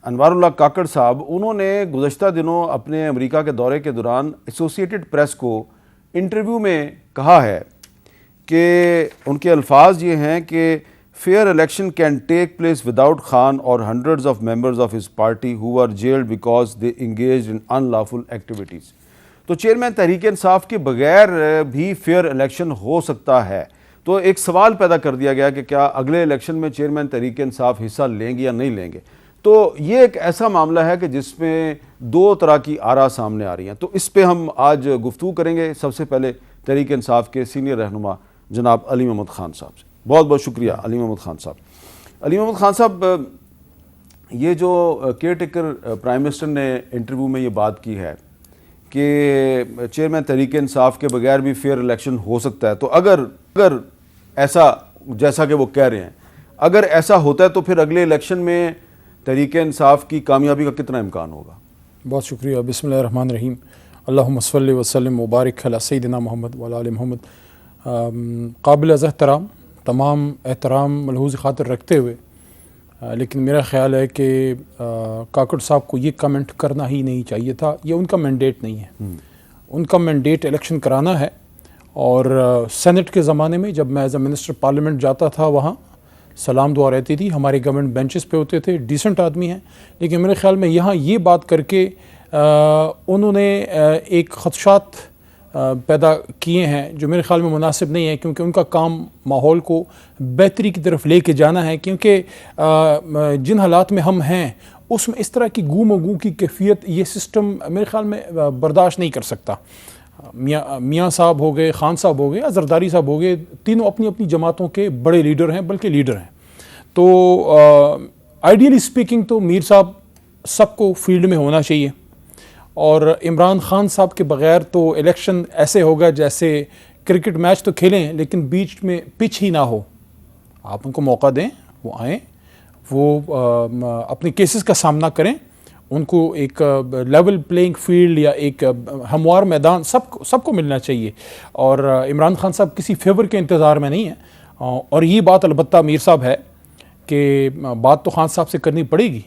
انوار اللہ کاکڑ صاحب، انہوں نے گزشتہ دنوں اپنے امریکہ کے دورے کے دوران ایسوسیٹڈ پریس کو انٹرویو میں کہا ہے کہ ان کے الفاظ یہ ہیں کہ fair election can take place without Khan اور hundreds of members of his party who are jailed because they engaged in unlawful activities. تو چیئرمین تحریک انصاف کے بغیر بھی فیئر الیکشن ہو سکتا ہے. تو ایک سوال پیدا کر دیا گیا کہ کیا اگلے الیکشن میں چیئرمین تحریک انصاف حصہ لیں گے یا نہیں لیں گے. تو یہ ایک ایسا معاملہ ہے کہ جس میں دو طرح کی آراء سامنے آ رہی ہیں. تو اس پہ ہم آج گفتگو کریں گے. سب سے پہلے تحریک انصاف کے سینئر رہنما جناب علی محمد خان صاحب سے. بہت بہت شکریہ علی محمد خان صاحب. علی محمد خان صاحب، یہ جو کیئر ٹیکر پرائم منسٹر نے انٹرویو میں یہ بات کی ہے کہ چیئرمین تحریک انصاف کے بغیر بھی فیئر الیکشن ہو سکتا ہے، تو اگر ایسا جیسا کہ وہ کہہ رہے ہیں اگر ایسا ہوتا ہے تو پھر اگلے الیکشن میں تحریک انصاف کی کامیابی کا کتنا امکان ہوگا؟ بہت شکریہ. بسم اللہ الرحمن الرحیم. اللہم صلی وسلم مبارک علی سیدنا محمد وعلی آل محمد. قابل از احترام، تمام احترام ملحوظ خاطر رکھتے ہوئے، لیکن میرا خیال ہے کہ کاکڑ صاحب کو یہ کمنٹ کرنا ہی نہیں چاہیے تھا. یہ ان کا مینڈیٹ نہیں ہے. ان کا مینڈیٹ الیکشن کرانا ہے. اور سینٹ کے زمانے میں جب میں ایز اے منسٹر پارلیمنٹ جاتا تھا، وہاں سلام دعا رہتی تھی. ہمارے گورنمنٹ بینچز پہ ہوتے تھے. ڈیسنٹ آدمی ہیں. لیکن میرے خیال میں یہاں یہ بات کر کے انہوں نے ایک خدشات پیدا کیے ہیں جو میرے خیال میں مناسب نہیں ہے، کیونکہ ان کا کام ماحول کو بہتری کی طرف لے کے جانا ہے. کیونکہ جن حالات میں ہم ہیں اس میں اس طرح کی گم و گو کی کیفیت یہ سسٹم میرے خیال میں برداشت نہیں کر سکتا. میاں صاحب ہو گئے، خان صاحب ہو گئے، زرداری صاحب ہو گئے، تینوں اپنی اپنی جماعتوں کے بڑے لیڈر ہیں، بلکہ لیڈر ہیں. تو آئیڈیلی اسپیکنگ تو میر صاحب سب کو فیلڈ میں ہونا چاہیے. اور عمران خان صاحب کے بغیر تو الیکشن ایسے ہوگا جیسے کرکٹ میچ تو کھیلیں لیکن بیچ میں پچ ہی نہ ہو. آپ ان کو موقع دیں، وہ آئیں، وہ اپنے کیسز کا سامنا کریں. ان کو ایک لیول پلینگ فیلڈ یا ایک ہموار میدان سب کو ملنا چاہیے. اور عمران خان صاحب کسی فیور کے انتظار میں نہیں ہیں. اور یہ بات البتہ میر صاحب ہے کہ بات تو خان صاحب سے کرنی پڑے گی.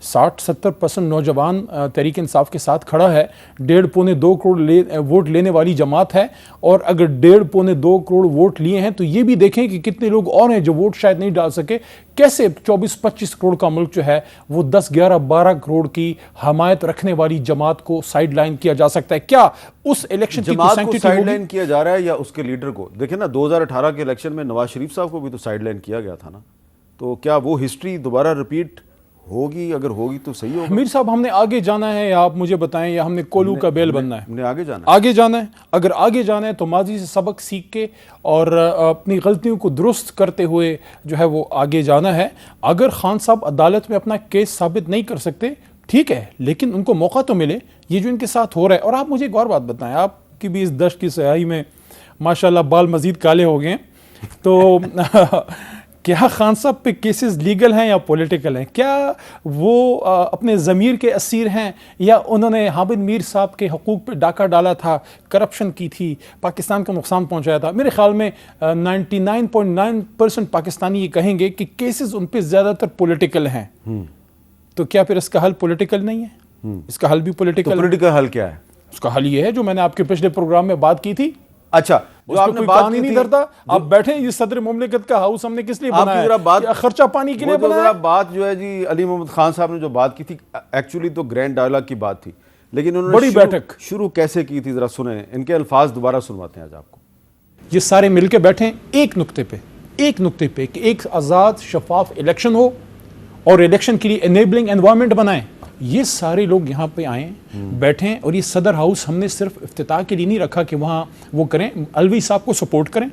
60-70% نوجوان تحریک انصاف کے ساتھ کھڑا ہے. 1.5-2 کروڑ ووٹ لینے والی جماعت ہے. اور اگر 1.5-2 کروڑ ووٹ لیے ہیں تو یہ بھی دیکھیں کہ کتنے لوگ اور ہیں جو ووٹ شاید نہیں ڈال سکے. کیسے 24-25 کروڑ کا ملک جو ہے وہ 10-11-12 کروڑ کی حمایت رکھنے والی جماعت کو سائیڈ لائن کیا جا سکتا ہے؟ کیا اس الیکشن کی جماعت کو سائیڈ لائن کیا جا رہا ہے یا اس کے لیڈر کو؟ دیکھیں نا، 2018 کے الیکشن میں نواز شریف صاحب کو بھی تو سائیڈ لائن کیا گیا تھا نا. تو کیا وہ ہسٹری دوبارہ رپیٹ ہوگی؟ اگر ہوگی تو صحیح ہوگا. میر صاحب، ہم نے آگے جانا ہے یا آپ مجھے بتائیں، یا ہم نے کولو کا بیل بننا ہے؟ ہم نے آگے جانا ہے. اگر آگے جانا ہے تو ماضی سے سبق سیکھ کے اور اپنی غلطیوں کو درست کرتے ہوئے جو ہے وہ آگے جانا ہے. اگر خان صاحب عدالت میں اپنا کیس ثابت نہیں کر سکتے ٹھیک ہے، لیکن ان کو موقع تو ملے. یہ جو ان کے ساتھ ہو رہا ہے، اور آپ مجھے ایک اور بات بتائیں، آپ کی بھی اس دشت کی سیاہی میں ماشاءاللہ بال مزید کالے ہو گئے ہیں، تو کیا خان صاحب پہ کیسز لیگل ہیں یا پولیٹیکل ہیں؟ کیا وہ اپنے ضمیر کے اسیر ہیں، یا انہوں نے حامد میر صاحب کے حقوق پہ ڈاکہ ڈالا تھا، کرپشن کی تھی، پاکستان کو نقصان پہنچایا تھا؟ میرے خیال میں 99.9% پاکستانی یہ کہیں گے کہ کیسز ان پہ زیادہ تر پولیٹیکل ہیں. تو کیا پھر اس کا حل پولیٹیکل نہیں ہے؟ اس کا حل بھی پولیٹیکل ہے. پولیٹیکل حل کیا ہے؟ اس کا حل یہ ہے جو میں نے آپ کے پچھلے پروگرام میں بات کی تھی. اچھا، جو آپ نے بات کی نہیں کرتا. آپ بیٹھیں، یہ صدر مملکت کا ہاؤس ہم نے کس لیے بنایا ہے؟ خرچہ پانی کے لیے بنایا. بات جو ہے جی علی محمد خان صاحب نے جو بات کی تھی، ایکچولی تو گرینڈ ڈائلاگ کی بات تھی، لیکن انہوں نے بڑی بیٹھک شروع کیسے کی تھی ذرا سنیں. ان کے الفاظ دوبارہ سنواتے ہیں آج آپ کو. یہ سارے مل کے بیٹھیں ایک نقطے پہ کہ ایک آزاد شفاف الیکشن ہو اور الیکشن کے لیے انیبلنگ انوائرمنٹ بنائیں. یہ سارے لوگ یہاں پہ آئیں، بیٹھیں. اور یہ صدر ہاؤس ہم نے صرف افتتاح کے لیے نہیں رکھا کہ وہاں وہ کریں. الوی صاحب کو سپورٹ کریں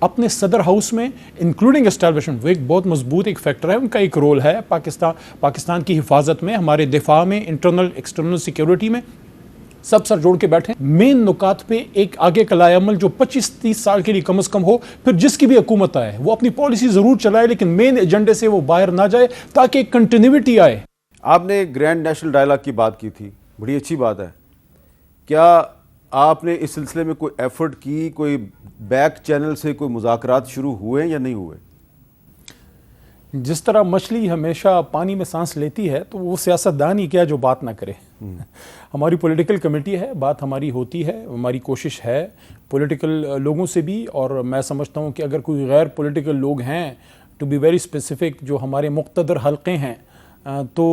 اپنے صدر ہاؤس میں، انکلوڈنگ اسٹیبلشمنٹ. وہ ایک بہت مضبوط ایک فیکٹر ہے. ان کا ایک رول ہے پاکستان کی حفاظت میں، ہمارے دفاع میں، انٹرنل ایکسٹرنل سیکیورٹی میں. سب سر جوڑ کے بیٹھیں. مین نکات پہ ایک آگے کا لائے عمل جو 25-30 سال کے لیے کم از کم ہو. پھر جس کی بھی حکومت آئے وہ اپنی پالیسی ضرور چلائے، لیکن مین ایجنڈے سے وہ باہر نہ جائے تاکہ ایک کنٹینیوٹی آئے. آپ نے گرینڈ نیشنل ڈائلاگ کی بات کی تھی، بڑی اچھی بات ہے. کیا آپ نے اس سلسلے میں کوئی ایفرٹ کی؟ کوئی بیک چینل سے کوئی مذاکرات شروع ہوئے یا نہیں ہوئے؟ جس طرح مچھلی ہمیشہ پانی میں سانس لیتی ہے تو وہ سیاستدان ہی کیا جو بات نہ کرے. ہماری پولیٹیکل کمیٹی ہے, بات ہماری ہوتی ہے, ہماری کوشش ہے پولیٹیکل لوگوں سے بھی, اور میں سمجھتا ہوں کہ اگر کوئی غیر پولیٹیکل لوگ ہیں ٹو بی ویری اسپیسیفک جو ہمارے مقتدر حلقے ہیں تو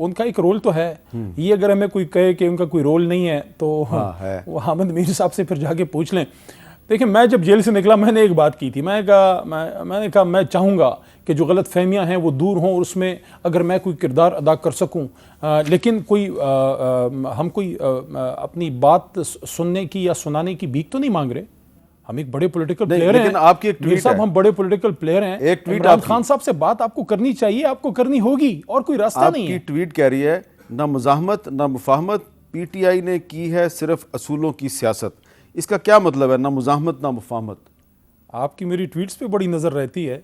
ان کا ایک رول تو ہے. یہ اگر ہمیں کوئی کہے کہ ان کا کوئی رول نہیں ہے تو وہ حامد میر صاحب سے پھر جا کے پوچھ لیں. دیکھیں میں جب جیل سے نکلا میں نے ایک بات کی تھی, میں نے کہا میں چاہوں گا کہ جو غلط فہمیاں ہیں وہ دور ہوں, اور اس میں اگر میں کوئی کردار ادا کر سکوں, لیکن ہم کوئی اپنی بات سننے کی یا سنانے کی بھیک تو نہیں مانگ رہے. ہم ایک بڑے پولیٹیکل پلیئر ہیں. لیکن آپ کی ایک ٹویٹ صاحب ہم بڑے پولیٹیکل پلیئر ہیں. عمران خان صاحب سے بات آپ کو کرنی چاہیے, آپ کو کرنی ہوگی, اور کوئی راستہ نہیں ہے. آپ کی ٹویٹ کہہ رہی ہے نہ مزاحمت نہ مفاہمت, پی ٹی آئی نے کی ہے صرف اصولوں کی سیاست. اس کا کیا مطلب ہے, نہ مزاحمت نہ مفاہمت؟ آپ کی میری ٹویٹس پہ بڑی نظر رہتی ہے.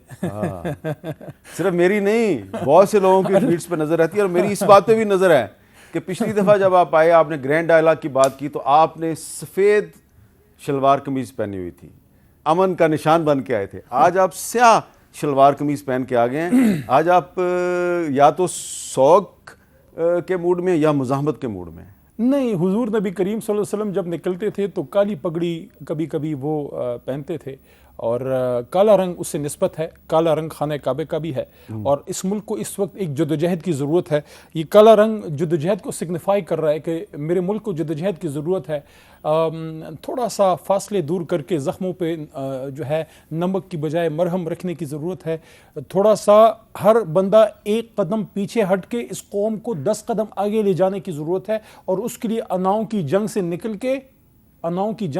صرف میری نہیں, بہت سے لوگوں کی ٹویٹس پہ نظر رہتی ہے, اور میری اس بات پہ بھی نظر ہے کہ پچھلی دفعہ جب آپ آئے آپ نے گرینڈ ڈائلاگ کی بات کی تو آپ نے سفید شلوار قمیض پہنی ہوئی تھی, امن کا نشان بن کے آئے تھے. آج آپ سیاہ شلوار قمیض پہن کے آ گئے ہیں. آج آپ یا تو سوگ کے موڈ میں یا مزاحمت کے موڈ میں. نہیں, حضور نبی کریم صلی اللہ علیہ وسلم جب نکلتے تھے تو کالی پگڑی کبھی کبھی وہ پہنتے تھے, اور کالا رنگ اس سے نسبت ہے. کالا رنگ خانہ کعبے کا بھی ہے, اور اس ملک کو اس وقت ایک جدوجہد کی ضرورت ہے. یہ کالا رنگ جدوجہد کو سگنیفائی کر رہا ہے کہ میرے ملک کو جدوجہد کی ضرورت ہے. تھوڑا سا فاصلے دور کر کے زخموں پہ جو ہے نمک کی بجائے مرہم رکھنے کی ضرورت ہے. تھوڑا سا ہر بندہ ایک قدم پیچھے ہٹ کے اس قوم کو 10 قدم آگے لے جانے کی ضرورت ہے, اور اس کے لیے اناؤں کی جنگ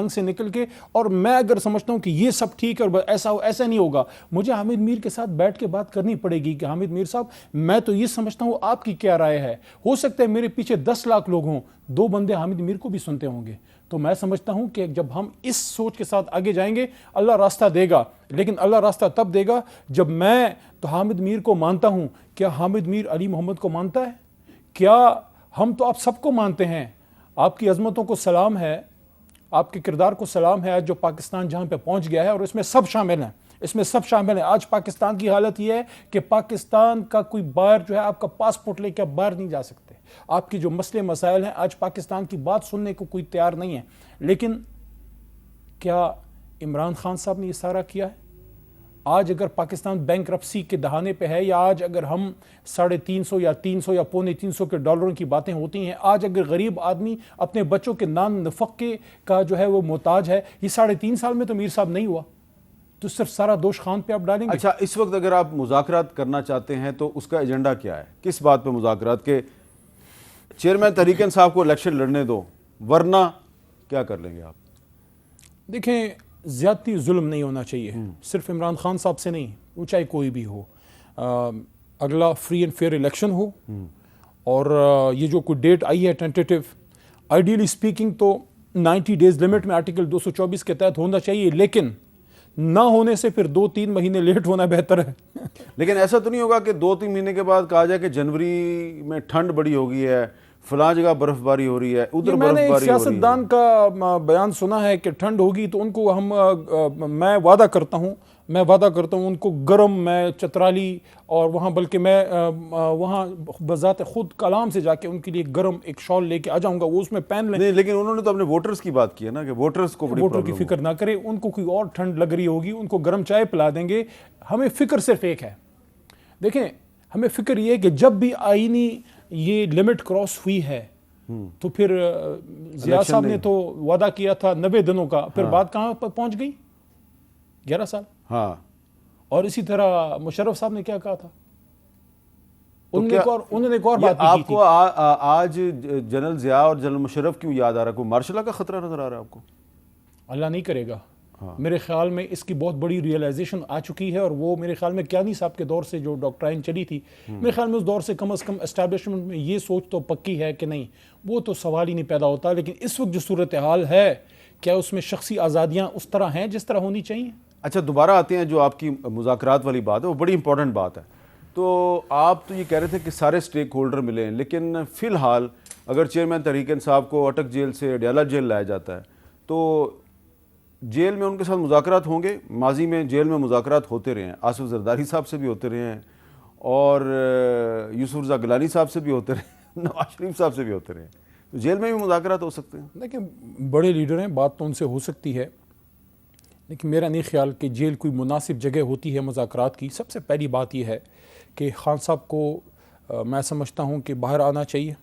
سے نکل کے اور میں اگر سمجھتا ہوں کہ یہ سب ٹھیک ہے اور ایسا نہیں ہوگا, مجھے حامد میر کے ساتھ بیٹھ کے بات کرنی پڑے گی کہ حامد میر صاحب میں تو یہ سمجھتا ہوں آپ کی کیا رائے ہے. ہو سکتا ہے میرے پیچھے 10 لاکھ لوگ ہوں, 2 بندے حامد میر کو بھی سنتے ہوں گے. تو میں سمجھتا ہوں کہ جب ہم اس سوچ کے ساتھ آگے جائیں گے اللہ راستہ دے گا, لیکن اللہ راستہ تب دے گا جب میں تو حامد میر کو مانتا ہوں. کیا حامد میر علی محمد کو مانتا ہے؟ کیا ہم تو آپ سب کو مانتے ہیں. آپ کی عظمتوں کو سلام ہے, آپ کے کردار کو سلام ہے آج جو پاکستان جہاں پہ پہنچ گیا ہے, اور اس میں سب شامل ہیں. آج پاکستان کی حالت یہ ہے کہ پاکستان کا کوئی باہر جو ہے آپ کا پاسپورٹ لے کے آپ باہر نہیں جا سکتے. آپ کی جو مسئلے مسائل ہیں آج پاکستان کی بات سننے کو کوئی تیار نہیں ہے. لیکن کیا عمران خان صاحب نے یہ سارا کیا ہے؟ آج اگر پاکستان بینکرپسی کے دہانے پہ ہے, یا آج اگر ہم 350 یا 300 یا پونے 300 کے ڈالروں کی باتیں ہوتی ہیں, آج اگر غریب آدمی اپنے بچوں کے نان نفقے کا جو ہے وہ محتاج ہے, یہ 3.5 سال میں تو میر صاحب نہیں ہوا, تو صرف سارا دوش خان پہ آپ ڈالیں گے. اچھا, اس وقت اگر آپ مذاکرات کرنا چاہتے ہیں تو اس کا ایجنڈا کیا ہے؟ کس بات پہ مذاکرات؟ کہ چیئرمین تحریک انصاف کو الیکشن لڑنے دو, ورنہ کیا کر لیں گے آپ؟ دیکھیں, زیادتی ظلم نہیں ہونا چاہیے, صرف عمران خان صاحب سے نہیں, وہ چاہے کوئی بھی ہو. اگلا فری اینڈ فیئر الیکشن ہو, اور یہ جو کوئی ڈیٹ آئی ہے ٹینٹیٹیو, آئیڈیلی سپیکنگ تو 90 ڈیز لمٹ میں آرٹیکل 224 کے تحت ہونا چاہیے, لیکن نہ ہونے سے پھر 2-3 مہینے لیٹ ہونا بہتر ہے. لیکن ایسا تو نہیں ہوگا کہ 2-3 مہینے کے بعد کہا جائے کہ جنوری میں ٹھنڈ بڑی ہو گئی ہے, فلاں جگہ برف باری ہو رہی ہے, ادھر برف باری ہو رہی ہے. میں نے ایک سیاستدان کا بیان سنا ہے کہ ٹھنڈ ہوگی تو ان کو میں وعدہ کرتا ہوں ان کو گرم میں چترالی, اور وہاں بلکہ میں وہاں بذات خود کلام سے جا کے ان کے لیے گرم ایک شال لے کے آ جاؤں گا, وہ اس میں پہن لیں. نہیں, لیکن انہوں نے تو اپنے ووٹرز کی بات کی ہے نا کہ ووٹرز کو بڑی ووٹر کی فکر نہ کرے, ان کو کوئی اور ٹھنڈ لگ رہی ہوگی, ان کو گرم چائے پلا دیں گے. ہمیں فکر صرف ایک ہے. دیکھیں, ہمیں فکر یہ ہے کہ جب بھی آئینی یہ لمٹ کراس ہوئی ہے تو پھر ضیاء صاحب نے تو وعدہ کیا تھا 90 دنوں کا, پھر بات کہاں پر پہنچ گئی؟ 11 سال. ہاں, اور اسی طرح مشرف صاحب نے کیا کہا تھا, انہوں نے ایک اور بات کی تھی. آپ کو آج جنرل ضیاء اور جنرل مشرف کیوں یاد آ رہا ہے؟ کوئی مارشل لا کا خطرہ نظر آ رہا ہے آپ کو؟ اللہ نہیں کرے گا. میرے خیال میں اس کی بہت بڑی ریئلائزیشن آ چکی ہے, اور وہ میرے خیال میں کیانی صاحب کے دور سے جو ڈاکٹرائن چلی تھی, میرے خیال میں اس دور سے کم از کم اسٹیبلشمنٹ میں یہ سوچ تو پکی ہے کہ نہیں, وہ تو سوال ہی نہیں پیدا ہوتا. لیکن اس وقت جو صورتحال ہے, کیا اس میں شخصی آزادیاں اس طرح ہیں جس طرح ہونی چاہیے؟ اچھا, دوبارہ آتے ہیں جو آپ کی مذاکرات والی بات ہے, وہ بڑی امپورٹنٹ بات ہے. تو آپ تو یہ کہہ رہے تھے کہ سارے سٹیک ہولڈر ملیں, لیکن فی الحال اگر چیئرمین تحریک انصاف کو اٹک جیل سے ڈیالہ جیل لایا جاتا ہے تو جیل میں ان کے ساتھ مذاکرات ہوں گے. ماضی میں جیل میں مذاکرات ہوتے رہے ہیں, آصف زرداری صاحب سے بھی ہوتے رہے ہیں, اور یوسف رضا گیلانی صاحب سے بھی ہوتے رہے, نواز شریف صاحب سے بھی ہوتے رہے, تو جیل میں بھی مذاکرات ہو سکتے ہیں. دیکھیں بڑے لیڈر ہیں, بات تو ان سے ہو سکتی ہے, لیکن میرا نہیں خیال کہ جیل کوئی مناسب جگہ ہوتی ہے مذاکرات کی. سب سے پہلی بات یہ ہے کہ خان صاحب کو میں سمجھتا ہوں کہ باہر آنا چاہیے.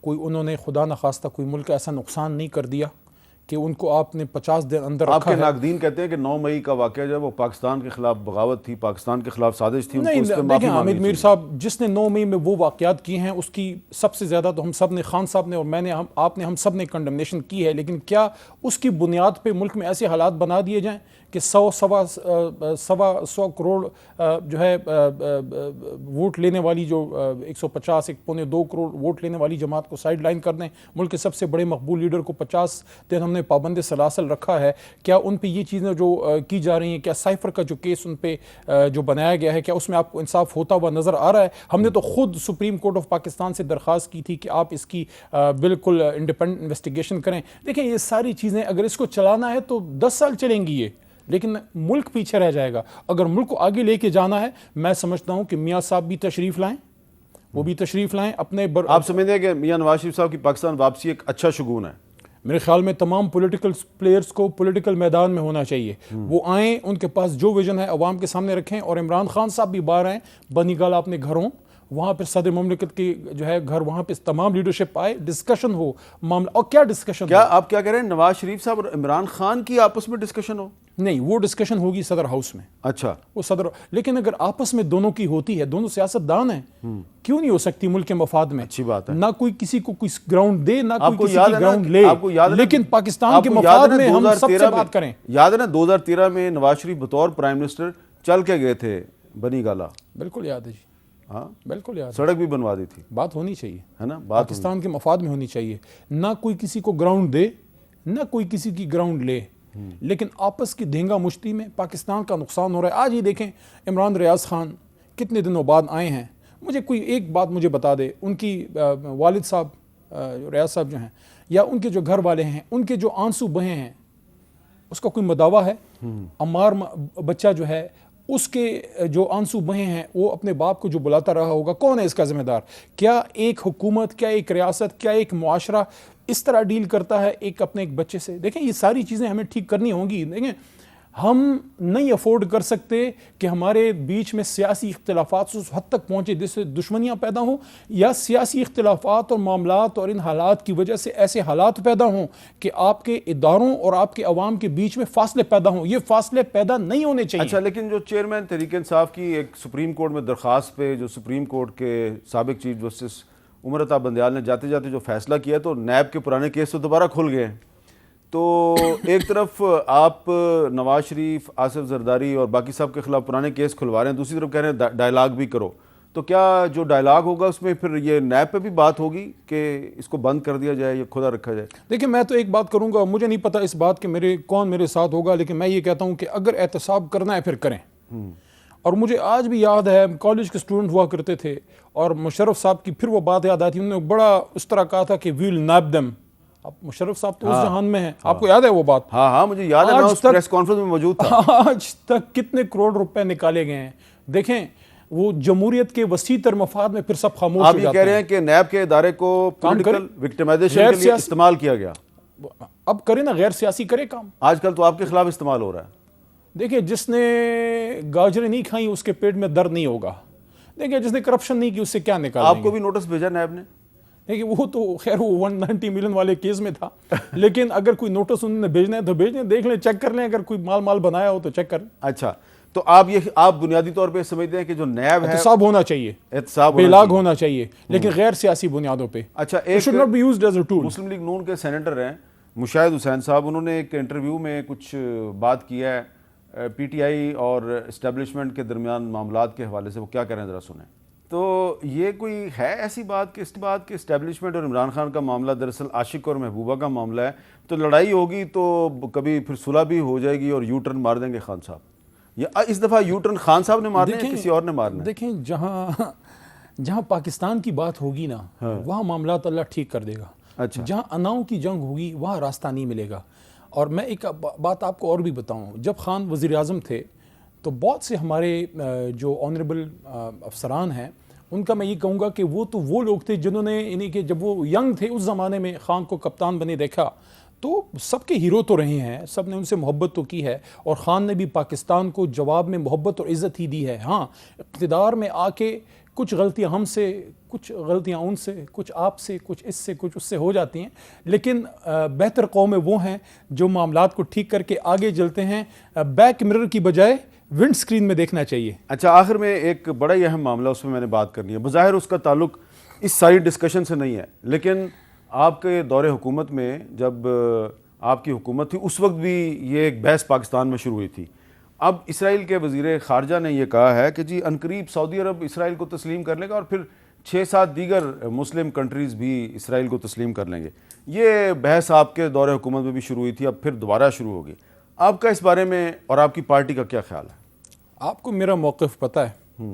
کوئی انہوں نے خدا نخواستہ کوئی ملک ایسا نقصان نہیں کر دیا کہ ان کو آپ نے 50 دن اندر رکھا ہے. آپ کے ناقدین کہتے ہیں کہ 9 مئی کا واقعہ جو ہے وہ پاکستان کے خلاف بغاوت تھی, پاکستان کے خلاف سازش تھی, ان کو اس پہ معافی دیکھیں مانگنی حامد میر چاہیے. صاحب جس نے 9 مئی میں وہ واقعات کیے ہیں اس کی سب سے زیادہ تو ہم سب نے, خان صاحب نے اور میں نے, آپ نے, ہم سب نے کنڈمنیشن کی ہے. لیکن کیا اس کی بنیاد پہ ملک میں ایسے حالات بنا دیے جائیں کہ 100 کروڑ جو ہے ووٹ لینے والی, جو 150 1.2 کروڑ ووٹ لینے والی جماعت کو سائیڈ لائن کر دیں. ملک کے سب سے بڑے مقبول لیڈر کو 50 دن ہم نے پابند سلاسل رکھا ہے. کیا ان پہ یہ چیزیں جو کی جا رہی ہیں, کیا سائفر کا جو کیس ان پہ جو بنایا گیا ہے, کیا اس میں آپ کو انصاف ہوتا ہوا نظر آ رہا ہے؟ ہم نے تو خود سپریم کورٹ آف پاکستان سے درخواست کی تھی کہ آپ اس کی بالکل انڈیپینڈنٹ انویسٹیگیشن کریں. دیکھیں یہ ساری چیزیں اگر اس کو چلانا ہے تو 10 سال چلیں گی یہ, لیکن ملک پیچھے رہ جائے گا. اگر ملک کو آگے لے کے جانا ہے, میں سمجھتا ہوں کہ میاں صاحب بھی تشریف لائیں, وہ بھی تشریف لائیں اپنے آپ سمجھتے ہیں کہ میاں نواز شریف صاحب کی پاکستان واپسی ایک اچھا شگون ہے؟ میرے خیال میں تمام پولیٹیکل پلیئرز کو پولیٹیکل میدان میں ہونا چاہیے. وہ آئیں, ان کے پاس جو ویژن ہے عوام کے سامنے رکھیں, اور عمران خان صاحب بھی باہر آئیں, بنی گالا اپنے گھروں, وہاں پہ صدر مملکت کی جو ہے گھر, وہاں پہ تمام لیڈرشپ آئے, ڈسکشن ہو معاملہ. اور کیا ڈسکشن, کیا آپ کیا کہہ رہے ہیں نواز شریف صاحب اور عمران خان کی آپس میں ڈسکشن ہو؟ نہیں, وہ ڈسکشن ہوگی صدر ہاؤس میں. اچھا, وہ صدر, لیکن اگر آپس میں دونوں کی ہوتی ہے, دونوں سیاست دان ہیں, کیوں نہیں ہو سکتی ملک کے مفاد میں؟ اچھی بات ہے. نہ کوئی کسی کو کوئی گراؤنڈ دے, نہ کوئی کسی یاد کی ہے گراؤنڈ لے, آپ کو یاد ہے لیکن پاکستان کے مفاد میں ہم سب سے بات کریں. یاد ہے نا 2013 میں نواز شریف بطور پرائم منسٹر چل کے گئے تھے بنی گالا؟ بالکل یاد ہے جی, ہاں بالکل یاد. سڑک بھی بنوا دی تھی. بات ہونی چاہیے, ہے نا, بات پاکستان کے مفاد میں ہونی چاہیے. نہ کوئی کسی کو گراؤنڈ دے, نہ کوئی کسی کی گراؤنڈ لے, لیکن آپس کی دھینگا مشتی میں پاکستان کا نقصان ہو رہا ہے. آج ہی دیکھیں عمران ریاض خان کتنے دنوں بعد آئے ہیں. مجھے کوئی ایک بات مجھے بتا دے, ان کی والد صاحب ریاض صاحب جو ہیں, یا ان کے جو گھر والے ہیں, ان کے جو آنسو بہے ہیں, اس کا کوئی مداوع ہے؟ عمار بچہ جو ہے, اس کے جو آنسو بہے ہیں, وہ اپنے باپ کو جو بلاتا رہا ہوگا, کون ہے اس کا ذمہ دار؟ کیا ایک حکومت, کیا ایک ریاست, کیا ایک معاشرہ اس طرح ڈیل کرتا ہے ایک اپنے ایک بچے سے؟ دیکھیں یہ ساری چیزیں ہمیں ٹھیک کرنی ہوں گی. دیکھیں ہم نہیں افورڈ کر سکتے کہ ہمارے بیچ میں سیاسی اختلافات اس حد تک پہنچے جس سے دشمنیاں پیدا ہوں, یا سیاسی اختلافات اور معاملات اور ان حالات کی وجہ سے ایسے حالات پیدا ہوں کہ آپ کے اداروں اور آپ کے عوام کے بیچ میں فاصلے پیدا ہوں. یہ فاصلے پیدا نہیں ہونے چاہیے. اچھا, لیکن جو چیئرمین تحریک انصاف کی ایک سپریم کورٹ میں درخواست پہ, جو سپریم کورٹ کے سابق چیف جسٹس عمر عطا بندیال نے جاتے جاتے جو فیصلہ کیا, تو نیب کے پرانے کیس تو دوبارہ کھل گئے ہیں. تو ایک طرف آپ نواز شریف, آصف زرداری اور باقی سب کے خلاف پرانے کیس کھلوا رہے ہیں, دوسری طرف کہہ رہے ہیں ڈائلاگ بھی کرو. تو کیا جو ڈائلاگ ہوگا اس میں پھر یہ نیب پہ بھی بات ہوگی کہ اس کو بند کر دیا جائے یا کھلا رکھا جائے؟ دیکھیں میں تو ایک بات کروں گا, مجھے نہیں پتا اس بات کہ کون میرے ساتھ ہوگا, لیکن میں یہ کہتا ہوں کہ اگر احتساب کرنا ہے پھر کریں. اور مجھے آج بھی یاد ہے, کالج کے اسٹوڈنٹ ہوا کرتے تھے, اور مشرف صاحب کی پھر وہ بات یاد آتی, انہوں نے بڑا اس طرح کہا تھا کہ ویل نیب دیم. اب مشرف صاحب تو اس جہان میں ہیں, آپ کو یاد ہے وہ بات؟ ہاں ہاں مجھے یاد ہے, میں اس پریس کانفرنس میں موجود تھا. آج تک کتنے کروڑ روپے نکالے گئے ہیں. دیکھیں وہ جمہوریت کے وسیع تر مفاد میں پھر سب خاموش ہو جاتے ہیں. آپ یہ کہہ رہے ہیں کہ نیب کے ادارے کو پولیٹیکل وکٹمائزیشن کے لیے استعمال کیا گیا. اب کرے نا, غیر سیاسی کرے کام. آج کل تو آپ کے خلاف استعمال ہو رہا ہے. دیکھیں جس نے گاجریں نہیں کھائیں اس کے پیٹ میں درد نہیں ہوگا. دیکھیں جس نے کرپشن نہیں کی اس سے کیا نکالیں گے. آپ کو بھی نوٹس بھیجا نیب نے؟ دیکھیں وہ تو خیر وہ 190 ملین والے کیس میں تھا, لیکن اگر کوئی نوٹس انہوں نے بھیجنا ہے تو بھیج لیں, دیکھ لیں, چیک کر لیں, اگر کوئی مال بنایا ہو تو چیک کر لیں. اچھا, تو آپ بنیادی طور پہ سمجھتے ہیں کہ جو نیب ہے احتساب ہونا چاہیے, احتساب بیلاگ ہونا چاہیے, لیکن غیر سیاسی بنیادوں پہ. اچھا, مسلم لیگ نون کے سینیٹر ہیں مشاہد حسین صاحب, انہوں نے ایک انٹرویو میں کچھ بات کیا ہے پی ٹی آئی اور اسٹیبلشمنٹ کے درمیان معاملات کے حوالے سے, وہ کیا کہہ رہے ہیں ذرا سنیں. تو یہ کوئی ہے ایسی بات کہ اسٹیبلشمنٹ اور عمران خان کا معاملہ دراصل عاشق اور محبوبہ کا معاملہ ہے, تو لڑائی ہوگی تو کبھی پھر صلح بھی ہو جائے گی اور یو ٹرن مار دیں گے خان صاحب, یا اس دفعہ یو ٹرن خان صاحب نے مارنا ہے کسی اور نے مارنا ہے؟ دیکھیں جہاں پاکستان کی بات ہوگی نا, وہاں معاملات اللہ ٹھیک کر دے گا. اچھا, جہاں اناؤں کی جنگ ہوگی وہاں راستہ نہیں ملے گا. اور میں ایک بات آپ کو اور بھی بتاؤں, جب خان وزیر اعظم تھے تو بہت سے ہمارے جو آنریبل افسران ہیں ان کا میں یہ کہوں گا کہ وہ لوگ تھے جنہوں نے یعنی کہ جب وہ ینگ تھے اس زمانے میں خان کو کپتان بنے دیکھا تو سب کے ہیرو تو رہے ہیں, سب نے ان سے محبت تو کی ہے, اور خان نے بھی پاکستان کو جواب میں محبت اور عزت ہی دی ہے. ہاں اقتدار میں آ کے کچھ غلطیاں ہم سے, کچھ غلطیاں ان سے, کچھ آپ سے, کچھ اس سے, کچھ اس سے ہو جاتی ہیں, لیکن بہتر قومیں وہ ہیں جو معاملات کو ٹھیک کر کے آگے چلتے ہیں. بیک مرر کی بجائے ونڈ سکرین میں دیکھنا چاہیے. اچھا, آخر میں ایک بڑا ہی اہم معاملہ اس میں نے بات کرنی ہے, بظاہر اس کا تعلق اس ساری ڈسکشن سے نہیں ہے, لیکن آپ کے دور حکومت میں جب آپ کی حکومت تھی اس وقت بھی یہ ایک بحث پاکستان میں شروع ہوئی تھی. اب اسرائیل کے وزیر خارجہ نے یہ کہا ہے کہ جی عنقریب سعودی عرب اسرائیل کو تسلیم کر لے گا اور پھر 6-7 دیگر مسلم کنٹریز بھی اسرائیل کو تسلیم کر لیں گے. یہ بحث آپ کے دور حکومت میں بھی شروع ہوئی تھی, اب پھر دوبارہ شروع ہوگی. آپ کا اس بارے میں اور آپ کی پارٹی کا کیا خیال ہے؟ آپ کو میرا موقف پتہ ہے,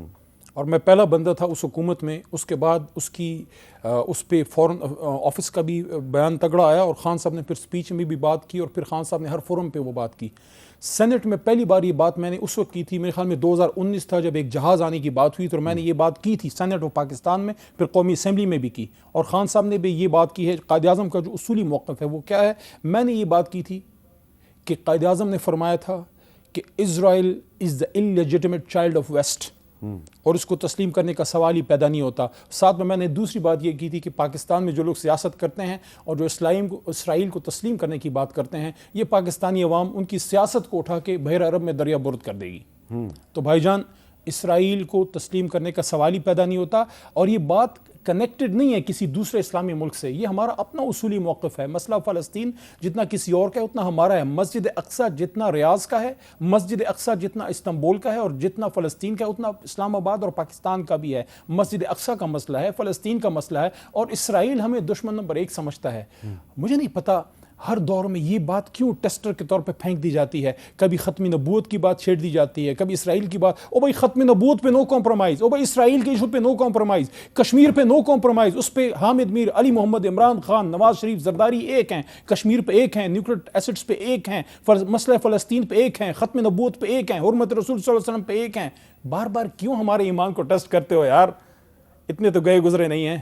اور میں پہلا بندہ تھا اس حکومت میں. اس کے بعد اس پہ فوراً آفس کا بھی بیان تگڑا آیا, اور خان صاحب نے پھر سپیچ میں بھی بات کی, اور پھر خان صاحب نے ہر فورم پہ وہ بات کی. سینٹ میں پہلی بار یہ بات میں نے اس وقت کی تھی, میرے خیال میں 2019 تھا, جب ایک جہاز آنے کی بات ہوئی, تو میں نے یہ بات کی تھی سینٹ آف پاکستان میں, پھر قومی اسمبلی میں بھی کی, اور خان صاحب نے بھی یہ بات کی ہے. قائد اعظم کا جو اصولی موقف ہے وہ کیا ہے, میں نے یہ بات کی تھی کہ قائد اعظم نے فرمایا تھا کہ اسرائیل از دا انلیجٹمیٹ چائلڈ آف ویسٹ, اور اس کو تسلیم کرنے کا سوال ہی پیدا نہیں ہوتا. ساتھ میں نے دوسری بات یہ کی تھی کہ پاکستان میں جو لوگ سیاست کرتے ہیں اور جو اسرائیل کو تسلیم کرنے کی بات کرتے ہیں, یہ پاکستانی عوام ان کی سیاست کو اٹھا کے بحر عرب میں دریا برد کر دے گی. تو بھائی جان, اسرائیل کو تسلیم کرنے کا سوال ہی پیدا نہیں ہوتا, اور یہ بات کنیکٹڈ نہیں ہے کسی دوسرے اسلامی ملک سے. یہ ہمارا اپنا اصولی موقف ہے. مسئلہ فلسطین جتنا کسی اور کا ہے اتنا ہمارا ہے. مسجد اقصیٰ جتنا ریاض کا ہے, مسجد اقصیٰ جتنا استنبول کا ہے, اور جتنا فلسطین کا ہے اتنا اسلام آباد اور پاکستان کا بھی ہے. مسجد اقصیٰ کا مسئلہ ہے, فلسطین کا مسئلہ ہے, اور اسرائیل ہمیں دشمن نمبر 1 سمجھتا ہے. مجھے نہیں پتا ہر دور میں یہ بات کیوں ٹیسٹر کے طور پہ پھینک دی جاتی ہے. کبھی ختم نبوت کی بات چھیڑ دی جاتی ہے, کبھی اسرائیل کی بات, او بھائی ختم نبوت پہ نو کمپرومائز, او بھائی اسرائیل کے ایشو پہ نو کمپرومائز, کشمیر پہ نو کمپرومائز. اس پہ حامد میر, علی محمد, عمران خان, نواز شریف, زرداری ایک ہیں, کشمیر پہ ایک ہیں, نیوکلیئر ایسڈز پہ ایک ہیں, مسئلہ فلسطین پہ ایک ہیں, ختم نبوت پہ ایک ہیں, حرمت رسول صلی اللہ علیہ وسلم پہ ایک ہیں. بار بار کیوں ہمارے ایمان کو ٹیسٹ کرتے ہو یار؟ اتنے تو گئے گزرے نہیں ہیں.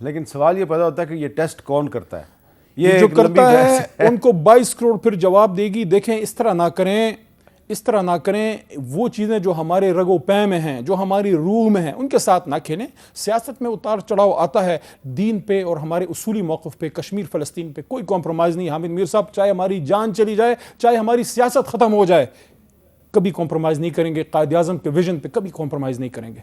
لیکن سوال یہ پیدا ہوتا ہے کہ یہ ٹیسٹ کون کرتا ہے؟ یہ جو کرتا ہے ان کو 22 کروڑ پھر جواب دے گی. دیکھیں, اس طرح نہ کریں. وہ چیزیں جو ہمارے رگ و پے میں ہیں, جو ہماری روح میں ہیں, ان کے ساتھ نہ کھیلیں. سیاست میں اتار چڑھاؤ آتا ہے, دین پہ اور ہمارے اصولی موقف پہ, کشمیر فلسطین پہ کوئی کمپرومائز نہیں. حامد میر صاحب, چاہے ہماری جان چلی جائے, چاہے ہماری سیاست ختم ہو جائے, کبھی کمپرومائز نہیں کریں گے. قائد اعظم کے ویژن پہ کبھی کمپرومائز نہیں کریں گے.